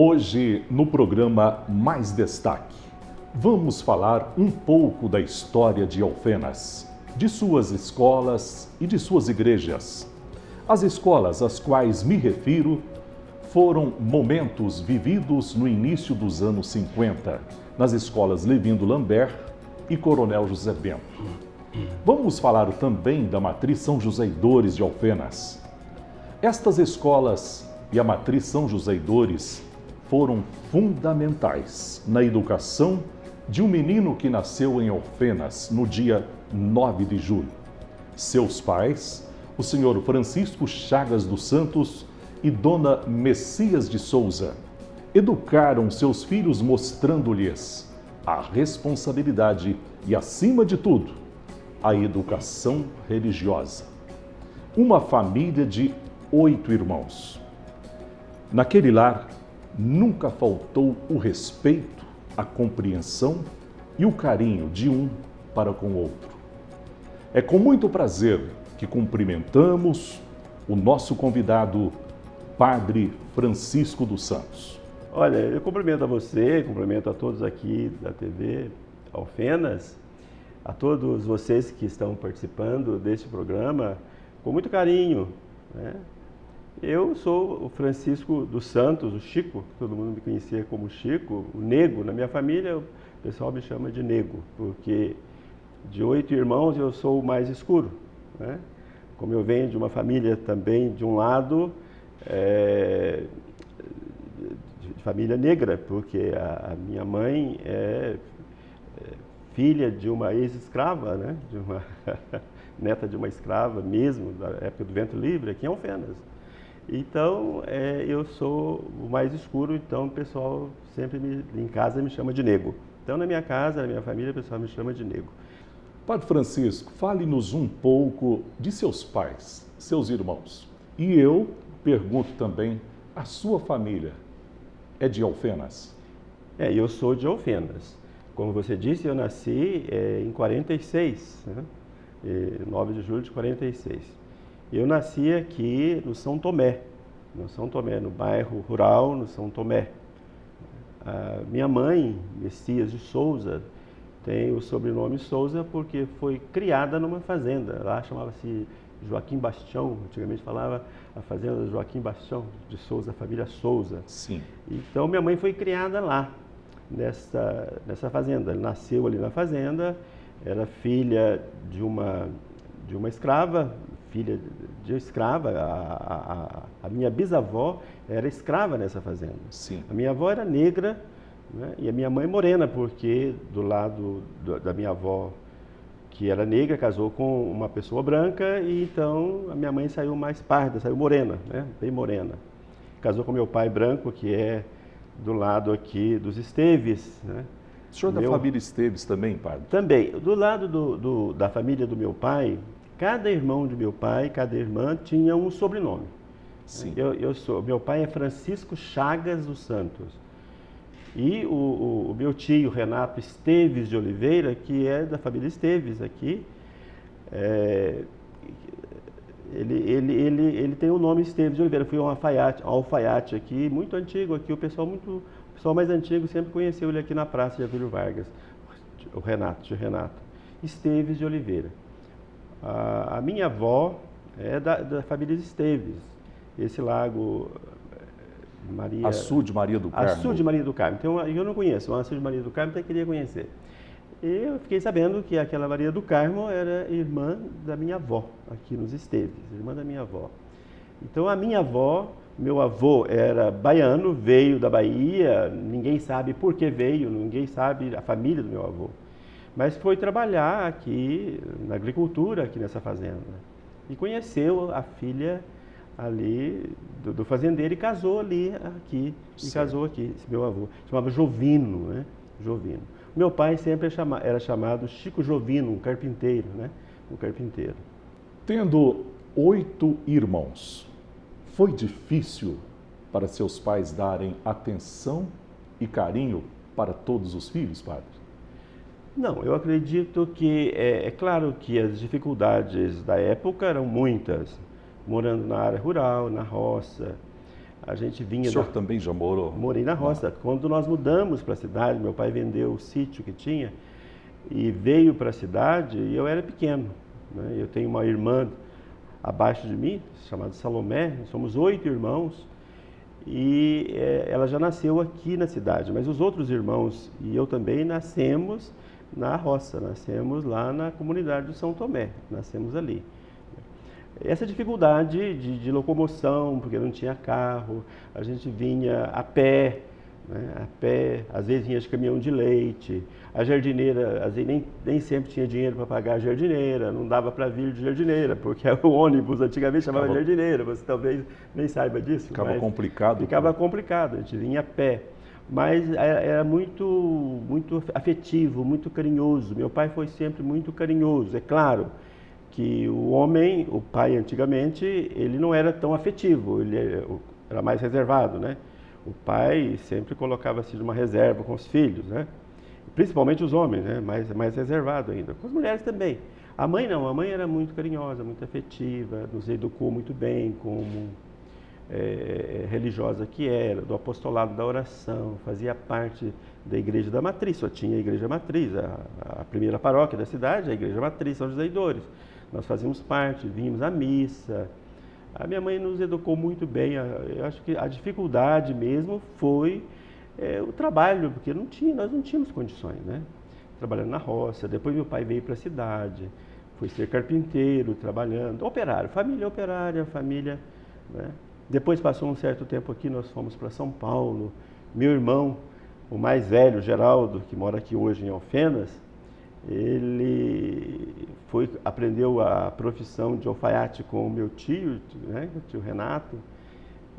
Hoje, no programa Mais Destaque, vamos falar um pouco da história de Alfenas, de suas escolas e de suas igrejas. As escolas às quais me refiro foram momentos vividos no início dos anos 50, nas escolas Levindo Lambert e Coronel José Bento. Vamos falar também da Matriz São José e Dores de Alfenas. Estas escolas e a Matriz São José e Dores foram fundamentais na educação de um menino que nasceu em Alfenas no dia 9 de julho. Seus pais, o senhor Francisco Chagas dos Santos e dona Messias de Souza, educaram seus filhos mostrando-lhes a responsabilidade e, acima de tudo, a educação religiosa. Uma família de 8 irmãos. Naquele lar, nunca faltou o respeito, a compreensão e o carinho de um para com o outro. É com muito prazer que cumprimentamos o nosso convidado, Padre Francisco dos Santos. Olha, eu cumprimento a você, cumprimento a todos aqui da TV Alfenas, a todos vocês que estão participando deste programa, com muito carinho, né? Eu sou o Francisco dos Santos, o Chico, todo mundo me conhecia como Chico, o Nego. Na minha família, o pessoal me chama de Nego, porque de 8 irmãos eu sou o mais escuro, né? Como eu venho de uma família também, de um lado, de família negra, porque a minha mãe é filha de uma ex-escrava, né? De uma neta de uma escrava mesmo, da época do Vento Livre, aqui em Alfenas. Então, eu sou o mais escuro, então o pessoal sempre em casa me chama de Nego. Então, na minha casa, na minha família, o pessoal me chama de Nego. Padre Francisco, fale-nos um pouco de seus pais, seus irmãos. E eu pergunto também, a sua família é de Alfenas? Eu sou de Alfenas. Como você disse, eu nasci em 46, né? 9 de julho de 46. Eu nasci aqui no São Tomé, no bairro rural, no São Tomé. A minha mãe, Messias de Souza, tem o sobrenome Souza porque foi criada numa fazenda. Lá chamava-se Joaquim Bastião, antigamente falava a fazenda Joaquim Bastião de Souza, a família Souza. Sim. Então minha mãe foi criada lá, nessa fazenda. Ela nasceu ali na fazenda, era filha de uma escrava, filha de escrava. A minha bisavó era escrava nessa fazenda. Sim. A minha avó era negra, né? E a minha mãe morena, porque do lado da minha avó, que era negra, casou com uma pessoa branca, e então a minha mãe saiu mais parda, saiu morena, né? Bem morena. Casou com meu pai branco, que é do lado aqui dos Esteves, né? O senhor da família Esteves também, padre? Também. Do lado da família do meu pai, cada irmão de meu pai, cada irmã tinha um sobrenome. Sim. Meu pai é Francisco Chagas dos Santos. E o meu tio, Renato Esteves de Oliveira, que é da família Esteves aqui, ele tem o nome Esteves de Oliveira. Foi um alfaiate aqui, muito antigo aqui. O pessoal mais antigo sempre conheceu ele aqui na Praça de Getúlio Vargas, o tio Renato Esteves de Oliveira. A minha avó é da família Esteves, esse lago Maria... Açu de Maria do Carmo. Açu de Maria do Carmo. Então, eu não conheço, o Açu de Maria do Carmo até queria conhecer. E eu fiquei sabendo que aquela Maria do Carmo era irmã da minha avó, aqui nos Esteves, irmã da minha avó. Então, a minha avó, meu avô era baiano, veio da Bahia, ninguém sabe por que veio, ninguém sabe a família do meu avô. Mas foi trabalhar aqui na agricultura, aqui nessa fazenda. E conheceu a filha ali do fazendeiro e casou aqui. E casou aqui, esse meu avô. Chamava Jovino, né? Jovino. Meu pai sempre era chamado Chico Jovino, um carpinteiro, né? Um carpinteiro. Tendo 8 irmãos, foi difícil para seus pais darem atenção e carinho para todos os filhos, padre? Não, eu acredito que, é claro que as dificuldades da época eram muitas, morando na área rural, na roça. A gente O vinha... senhor também já morou? Morei na roça. Quando nós mudamos para a cidade, meu pai vendeu o sítio que tinha e veio para a cidade, e eu era pequeno, né? Eu tenho uma irmã abaixo de mim, chamada Salomé, somos 8 irmãos, e ela já nasceu aqui na cidade, mas os outros irmãos e eu também nascemos na roça, nascemos lá na comunidade do São Tomé, nascemos ali. Essa dificuldade de locomoção, porque não tinha carro, a gente vinha a pé, né? A pé, às vezes vinha de caminhão de leite, a jardineira, às vezes nem sempre tinha dinheiro para pagar a jardineira, não dava para vir de jardineira, porque o ônibus antigamente chamava jardineira, você talvez nem saiba disso. Ficava complicado. Ficava complicado, a gente vinha a pé. Mas era muito afetivo, muito carinhoso. Meu pai foi sempre muito carinhoso. É claro que o homem, o pai antigamente, ele não era tão afetivo, ele era mais reservado, né? O pai sempre colocava-se de uma reserva com os filhos, né? Principalmente os homens, né? Mais reservado ainda. Com as mulheres também. A mãe não, a mãe era muito carinhosa, muito afetiva, nos educou muito bem como religiosa que era, do apostolado da oração, fazia parte da igreja da matriz, só tinha a igreja matriz, a primeira paróquia da cidade, a igreja matriz, São José e Dores. Nós fazíamos parte, vínhamos à missa. A minha mãe nos educou muito bem. Eu acho que a dificuldade mesmo foi o trabalho, porque nós não tínhamos condições, né? Trabalhando na roça. Depois meu pai veio para a cidade, foi ser carpinteiro, trabalhando, operário, família operária, família, né? Depois passou um certo tempo aqui, nós fomos para São Paulo. Meu irmão, o mais velho, Geraldo, que mora aqui hoje em Alfenas, ele aprendeu a profissão de alfaiate com o meu tio, né, o tio Renato,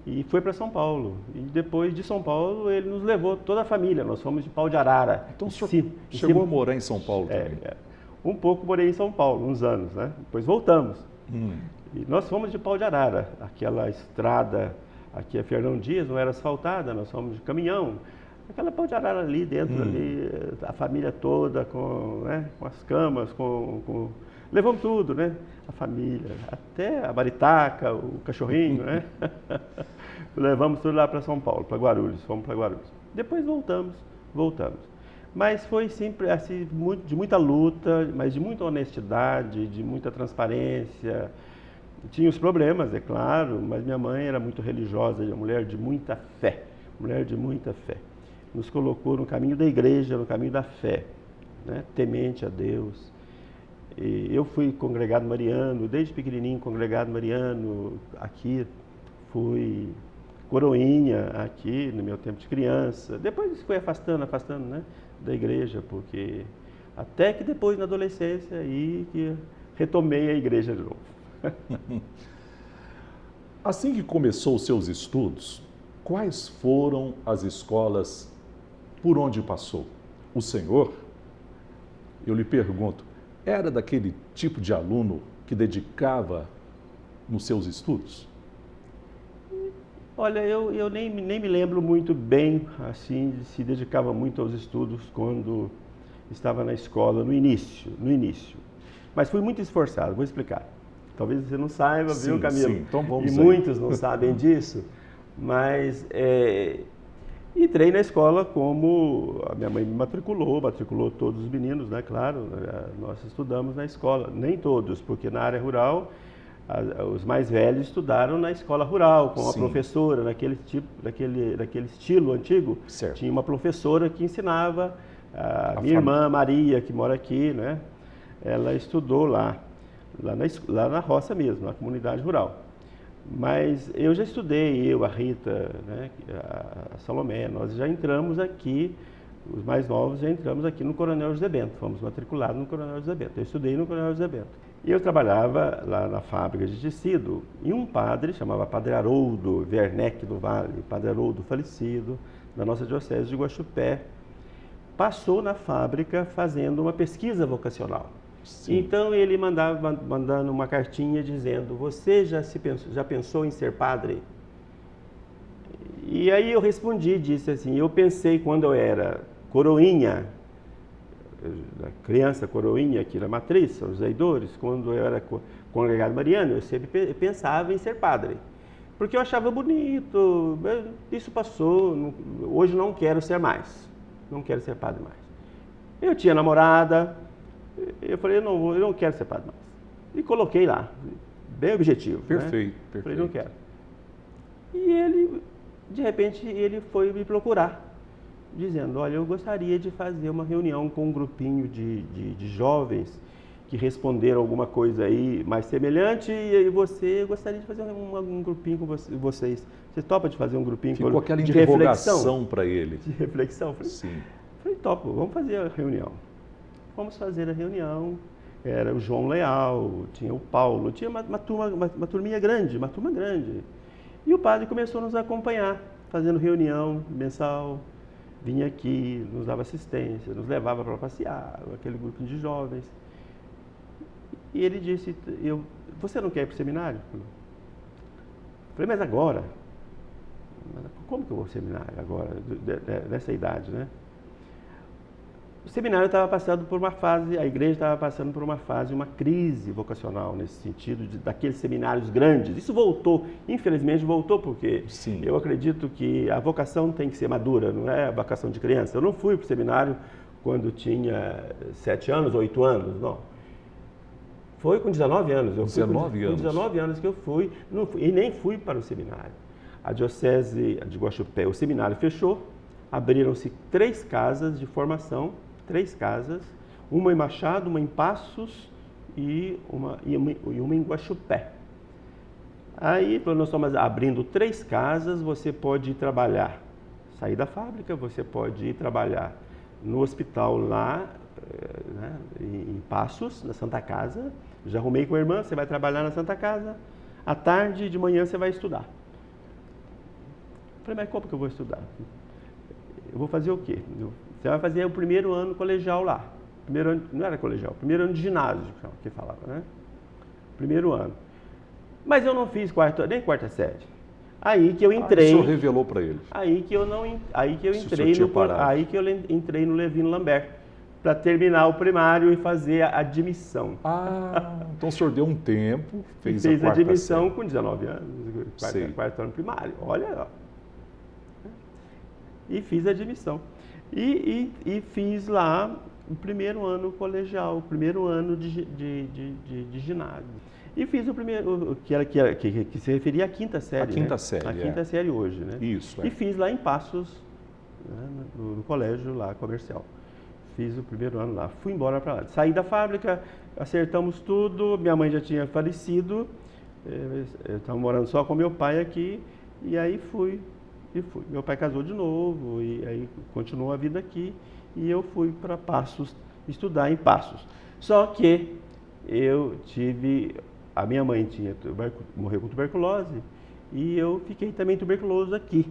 e foi para São Paulo. E depois de São Paulo, ele nos levou, toda a família, nós fomos de Pau de Arara. Então o senhor chegou a morar em São Paulo também? Um pouco morei em São Paulo, uns anos, né? Depois voltamos. E nós fomos de Pau de Arara, aquela estrada, aqui é Fernão Dias, não era asfaltada, nós fomos de caminhão. Aquela Pau de Arara ali dentro, ali, a família toda, né, com as camas, levamos tudo, né? A família, até a maritaca, o cachorrinho, né? Levamos tudo lá para São Paulo, para Guarulhos, fomos para Guarulhos. Depois voltamos. Mas foi sempre assim, de muita luta, mas de muita honestidade, de muita transparência. Tinha os problemas, é claro, mas minha mãe era muito religiosa, uma mulher de muita fé, Nos colocou no caminho da igreja, no caminho da fé, né? Temente a Deus. E eu fui congregado mariano, desde pequenininho congregado mariano, aqui fui coroinha aqui no meu tempo de criança. Depois fui afastando, né, da igreja, porque até que depois na adolescência aí que retomei a igreja de novo. Assim que começou os seus estudos, quais foram as escolas por onde passou? O senhor, eu lhe pergunto, era daquele tipo de aluno que dedicava nos seus estudos? Olha, eu nem me lembro muito bem, assim, se dedicava muito aos estudos quando estava na escola, no início. Mas fui muito esforçado, vou explicar. Talvez você não saiba, viu, Camilo? Sim, então vamos e aí. Muitos não sabem disso, mas entrei na escola como a minha mãe me matriculou todos os meninos, né? Claro, nós estudamos na escola, nem todos, porque na área rural os mais velhos estudaram na escola rural, com uma professora, daquele estilo antigo. Certo. Tinha uma professora que ensinava, minha irmã Maria, que mora aqui, né? Ela estudou lá na roça mesmo, na comunidade rural. Mas eu já estudei, a Rita, né, a Salomé, nós já entramos aqui, os mais novos já entramos aqui no Coronel José Bento, fomos matriculados no Coronel José Bento. Eu estudei no Coronel José Bento. E eu trabalhava lá na fábrica de tecido e um padre, chamava Padre Haroldo Werneck do Vale, Padre Haroldo falecido, da nossa diocese de Guaxupé, passou na fábrica fazendo uma pesquisa vocacional. Sim. Então ele mandando uma cartinha dizendo: você já pensou em ser padre? E aí eu respondi, disse assim: eu pensei quando eu era coroinha, criança coroinha aqui na matriz, São José e Dores, quando eu era congregado mariano, eu sempre pensava em ser padre. Porque eu achava bonito, isso passou, hoje não quero ser mais, não quero ser padre mais. Eu tinha namorada, eu falei, eu não quero ser padre mais. E coloquei lá, bem objetivo. Perfeito, né? perfeito. Falei, não quero. E ele, de repente, ele foi me procurar, dizendo, olha, eu gostaria de fazer uma reunião com um grupinho de jovens que responderam alguma coisa aí mais semelhante, e você gostaria de fazer um grupinho com vocês. Você topa de fazer um grupinho Ficou aquela de interrogação para ele. De reflexão? Falei, topo, vamos fazer a reunião. Vamos fazer a reunião. Era o João Leal, tinha o Paulo, tinha uma turminha grande, uma turma grande. E o padre começou a nos acompanhar, fazendo reunião mensal, vinha aqui, nos dava assistência, nos levava para passear, aquele grupo de jovens. E ele disse, você não quer ir para o seminário? Eu falei, mas agora? Como que eu vou ao seminário agora, nessa idade, né? O seminário estava passando por uma fase, a igreja estava passando por uma fase, uma crise vocacional nesse sentido, daqueles seminários grandes. Isso voltou, infelizmente voltou, porque Sim. Eu acredito que a vocação tem que ser madura, não é a vocação de criança. Eu não fui para o seminário quando tinha 7 anos, 8 anos, não. Foi com 19 anos. Com 19 anos que eu fui, e nem fui para o seminário. A diocese de Guaxupé, o seminário fechou, abriram-se 3 casas de formação, 3 casas, uma em Machado, uma em Passos e uma em Guaxupé. Aí nós estamos abrindo 3 casas, você pode ir trabalhar, sair da fábrica, você pode ir trabalhar no hospital lá, né, em Passos, na Santa Casa. Já arrumei com a irmã, você vai trabalhar na Santa Casa, à tarde e de manhã você vai estudar. Falei, mas como que eu vou estudar? Eu vou fazer o quê? Você vai fazer o primeiro ano colegial lá. Primeiro ano, não era colegial, primeiro ano de ginásio, que falava, né? Primeiro ano. Mas eu não fiz nem quarta série. Aí que eu entrei. O senhor revelou para ele. Aí que eu entrei no Levino Lambert para terminar o primário e fazer a admissão. Então o senhor deu um tempo, fez a admissão com 19 anos, quarto ano primário. Olha, ó. E fiz a admissão. E fiz lá o primeiro ano colegial, o primeiro ano de ginásio. E fiz o primeiro, que se referia à quinta série. A quinta série. A quinta série hoje, né? Isso. E fiz lá em Passos, né, no colégio lá comercial. Fiz o primeiro ano lá. Fui embora para lá. Saí da fábrica, acertamos tudo. Minha mãe já tinha falecido. Eu estava morando só com meu pai aqui. E aí fui. Meu pai casou de novo. E aí continuou a vida aqui. E eu fui para Passos, estudar em Passos. Só que eu tive... A minha mãe morreu com tuberculose. E eu fiquei também tuberculoso aqui.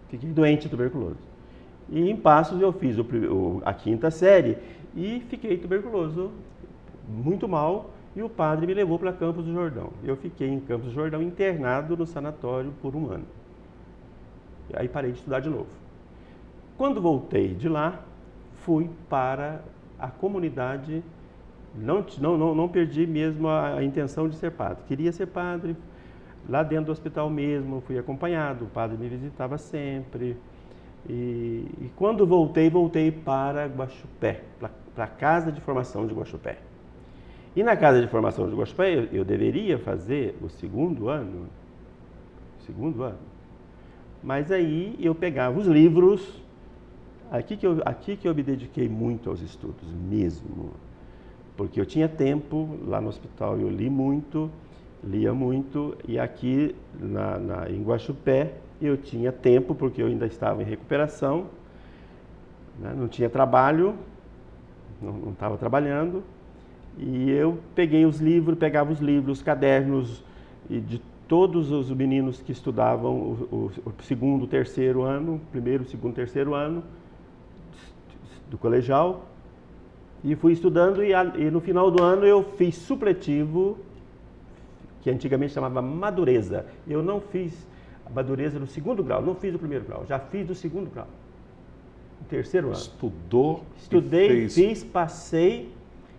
Fiquei doente de tuberculose. E em Passos eu fiz a quinta série e fiquei tuberculoso, muito mal, e o padre me levou para Campos do Jordão. Eu fiquei em Campos do Jordão internado no sanatório por 1 ano. E aí parei de estudar de novo. Quando voltei de lá, fui para a comunidade, não perdi mesmo a intenção de ser padre. Queria ser padre, lá dentro do hospital mesmo, fui acompanhado, o padre me visitava sempre. E quando voltei para Guaxupé, para a Casa de Formação de Guaxupé. E na Casa de Formação de Guaxupé eu deveria fazer o segundo ano. Mas aí eu pegava os livros, aqui que eu me dediquei muito aos estudos mesmo. Porque eu tinha tempo, lá no hospital eu lia muito, e aqui em Guaxupé, eu tinha tempo, porque eu ainda estava em recuperação, né? Não tinha trabalho, não estava trabalhando, e eu pegava os livros, os cadernos de todos os meninos que estudavam o segundo, terceiro ano, primeiro, segundo, terceiro ano do colegial, e fui estudando, e no final do ano eu fiz supletivo, que antigamente chamava madureza. Eu não fiz a madureza no segundo grau, não fiz o primeiro grau, já fiz do segundo grau, no terceiro ano. Estudei, fiz, passei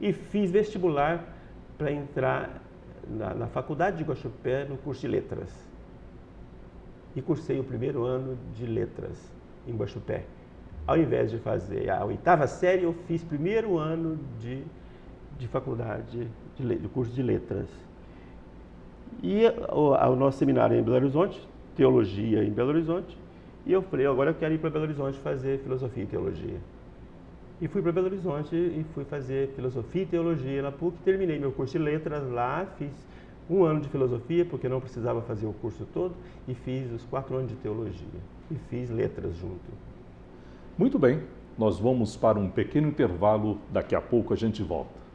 e fiz vestibular para entrar na faculdade de Guaxupé no curso de letras. e cursei o primeiro ano de letras em Guaxupé. Ao invés de fazer a 8ª série, eu fiz primeiro ano de faculdade, de curso de letras. E o nosso seminário em Belo Horizonte, teologia em Belo Horizonte, e eu falei, agora eu quero ir para Belo Horizonte fazer filosofia e teologia. E fui para Belo Horizonte e fui fazer filosofia e teologia na PUC, terminei meu curso de letras lá, fiz 1 ano de filosofia, porque não precisava fazer o curso todo, e fiz os 4 anos de teologia, e fiz letras junto. Muito bem, nós vamos para um pequeno intervalo, daqui a pouco a gente volta.